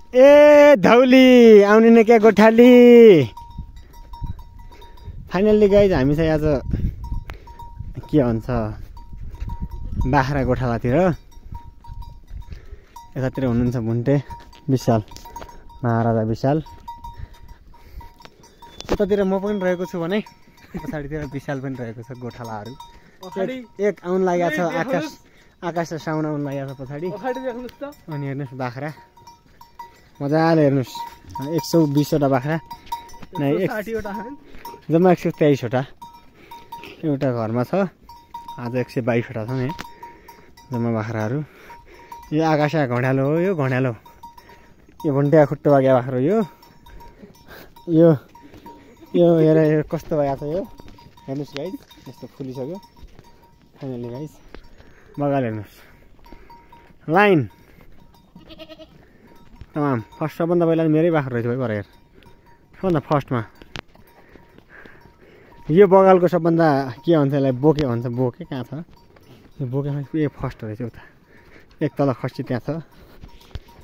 ए धौली आउने नै क्या गोठाली। फाइनल्ली गाइज हामी चाहिँ आज के भन्छ बाख्रा गोठालातिर यतातिर हुनुहुन्छ भुन्टे विशाल महाराजा विशाल। उतातिर म पनि रहेको छु भने पछाडितिर विशाल पनि रहेको छ। गोठालाहरू एक आउन लागेको छ। आकाश र साउन आउन लागेको छ पछाडि। अनि हेर्नुहोस् बाख्रा मजाले हेर्नुहोस् 120वटा बाख्रा जम्मा 123वटा एउटा घरमा छ। आज 122वटा छन् है जम्मा बाख्राहरू। यो आकाश घँड्यालो हो। यो घँड्यालो यो भुन्टिया खुट्टो बागे बाख्रा यो यो यो हेर कस्तो भएको छ। यो हेर्नुहोस् गाइज यस्तो फुलिसक्यो फाइनली गाइज। मजाले हेर्नुहोस् लाइन तमाम। फर्स्ट सबभन्दा पहिला मेरै बाख्रा रहेछ भाइ भरे हेर। सबभन्दा फर्स्टमा यो बगालको सबभन्दा के भन्छ यसलाई बोके भन्छ। बोके कहाँ छ यो बोके? ए फर्स्ट रहेछ उता एक तल खसी त्यहाँ छ।